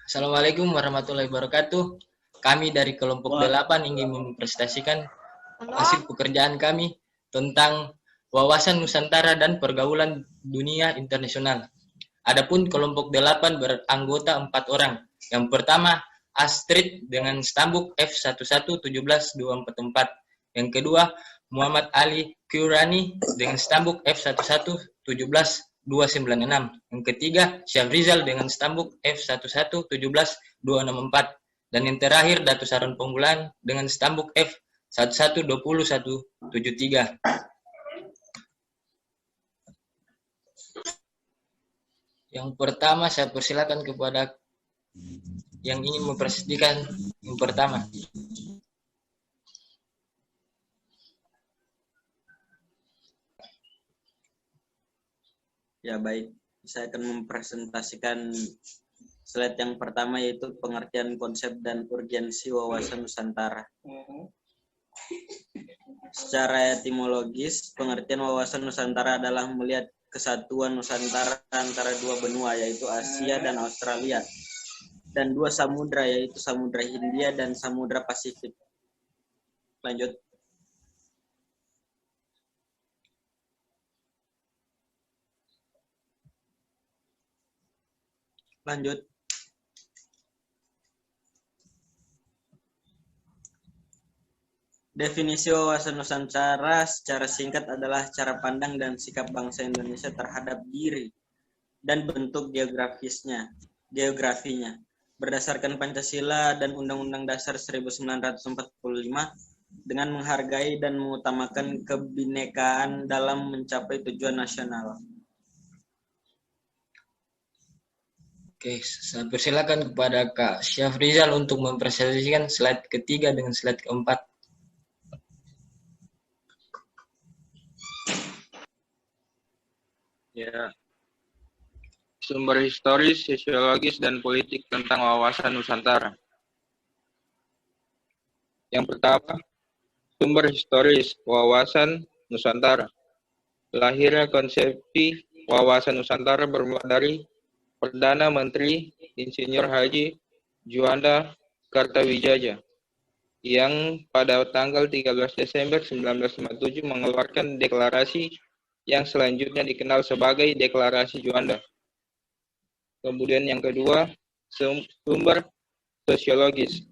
Assalamualaikum warahmatullahi wabarakatuh. Kami dari kelompok 8 ingin mempresentasikan hasil pekerjaan kami tentang wawasan Nusantara dan pergaulan dunia internasional. Adapun kelompok 8 beranggota 4 orang. Yang pertama, Astrid dengan stambuk F1117244. Yang kedua, Muhammad Ali Qurani dengan stambuk F1117296. Yang ketiga, Syafrizal dengan stambuk F1117264. Dan yang terakhir, Datu Saron Penggulan dengan stambuk F1120173. Yang pertama, saya persilakan kepada yang ingin mempresentasikan yang pertama. Ya baik, saya akan mempresentasikan slide yang pertama, yaitu pengertian konsep dan urgensi wawasan Nusantara. Secara etimologis, pengertian wawasan Nusantara adalah melihat kesatuan Nusantara antara dua benua, yaitu Asia dan Australia, dan dua samudra, yaitu Samudra Hindia dan Samudra Pasifik. Lanjut. Lanjut. Definisi wawasan Nusantara secara singkat adalah cara pandang dan sikap bangsa Indonesia terhadap diri dan bentuk geografinya berdasarkan Pancasila dan Undang-Undang Dasar 1945 dengan menghargai dan mengutamakan kebinekaan dalam mencapai tujuan nasional. Oke, saya persilakan kepada Kak Syafrizal untuk mempresentasikan slide ketiga dengan slide keempat. Ya, sumber historis, sosiologis, dan politik tentang wawasan Nusantara. Yang pertama, sumber historis wawasan Nusantara. Lahirnya konsepsi wawasan Nusantara bermula dari Perdana Menteri Insinyur Haji Juanda Kartawijaya yang pada tanggal 13 Desember 1957 mengeluarkan deklarasi yang selanjutnya dikenal sebagai Deklarasi Juanda. Kemudian yang kedua, sumber sosiologis.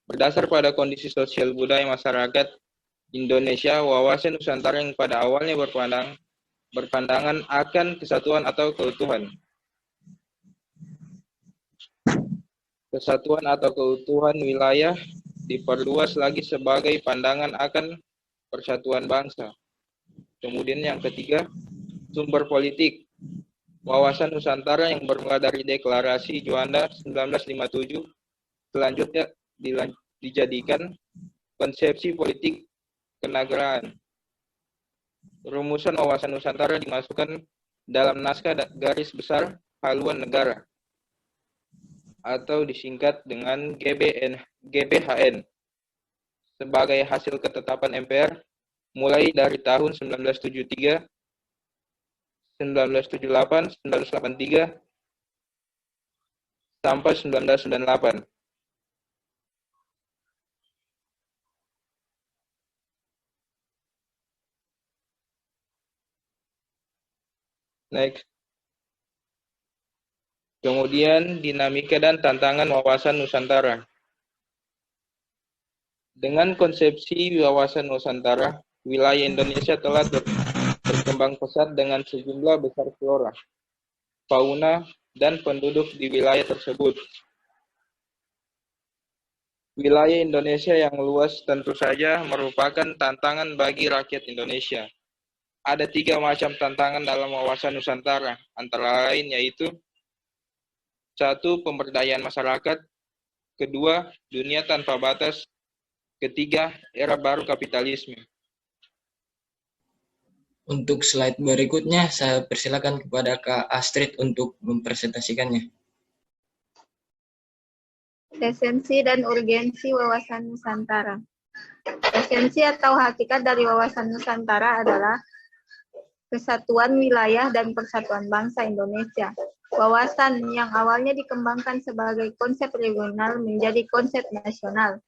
Berdasar pada kondisi sosial budaya masyarakat Indonesia, wawasan Nusantara yang pada awalnya berpandangan akan kesatuan atau keutuhan. Kesatuan atau keutuhan wilayah diperluas lagi sebagai pandangan akan persatuan bangsa. Kemudian yang ketiga, sumber politik. Wawasan Nusantara yang bermula dari Deklarasi Juanda 1957 selanjutnya dijadikan konsepsi politik kenegaraan. Rumusan wawasan Nusantara dimasukkan dalam naskah garis besar haluan negara atau disingkat dengan GBHN sebagai hasil ketetapan MPR mulai dari tahun 1973, 1978, 1983, sampai 1998. Next. Kemudian dinamika dan tantangan wawasan Nusantara. Dengan konsepsi wawasan Nusantara, wilayah Indonesia telah berkembang pesat dengan sejumlah besar flora, fauna, dan penduduk di wilayah tersebut. Wilayah Indonesia yang luas tentu saja merupakan tantangan bagi rakyat Indonesia. Ada 3 macam tantangan dalam wawasan Nusantara, antara lain yaitu 1. Pemberdayaan masyarakat, 2. Dunia tanpa batas, 3. Era baru kapitalisme. Untuk slide berikutnya, saya persilakan kepada Kak Astrid untuk mempresentasikannya. Esensi dan urgensi wawasan Nusantara. Esensi atau hakikat dari wawasan Nusantara adalah kesatuan wilayah dan persatuan bangsa Indonesia. Wawasan yang awalnya dikembangkan sebagai konsep regional menjadi konsep nasional.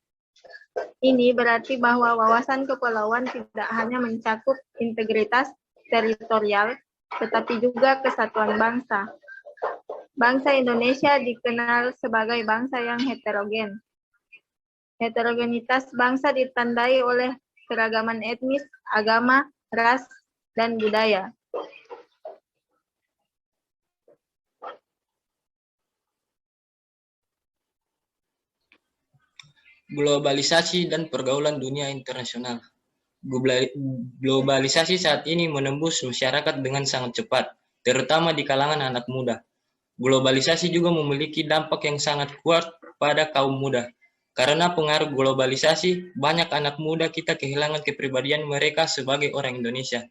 Ini berarti bahwa wawasan kepulauan tidak hanya mencakup integritas teritorial, tetapi juga kesatuan bangsa. Bangsa Indonesia dikenal sebagai bangsa yang heterogen. Heterogenitas bangsa ditandai oleh keragaman etnis, agama, ras, dan budaya. Globalisasi dan pergaulan dunia internasional. Globalisasi saat ini menembus masyarakat dengan sangat cepat, terutama di kalangan anak muda. Globalisasi juga memiliki dampak yang sangat kuat pada kaum muda. Karena pengaruh globalisasi, banyak anak muda kita kehilangan kepribadian mereka sebagai orang Indonesia.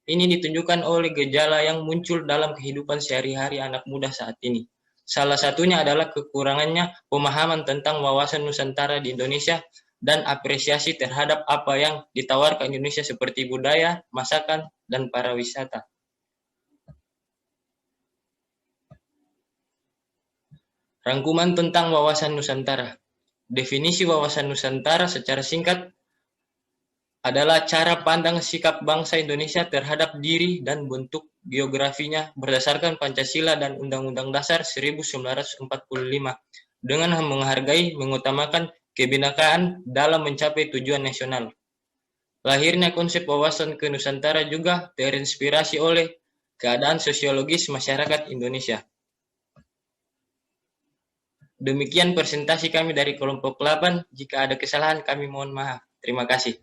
Ini ditunjukkan oleh gejala yang muncul dalam kehidupan sehari-hari anak muda saat ini. Salah satunya adalah kekurangannya pemahaman tentang wawasan Nusantara di Indonesia dan apresiasi terhadap apa yang ditawarkan Indonesia seperti budaya, masakan, dan pariwisata. Rangkuman tentang wawasan Nusantara. Definisi wawasan Nusantara secara singkat adalah cara pandang sikap bangsa Indonesia terhadap diri dan bentuk geografinya berdasarkan Pancasila dan Undang-Undang Dasar 1945 dengan menghargai, mengutamakan kebinekaan dalam mencapai tujuan nasional. Lahirnya konsep wawasan ke Nusantara juga terinspirasi oleh keadaan sosiologis masyarakat Indonesia. Demikian presentasi kami dari kelompok 8. Jika ada kesalahan kami mohon maaf. Terima kasih.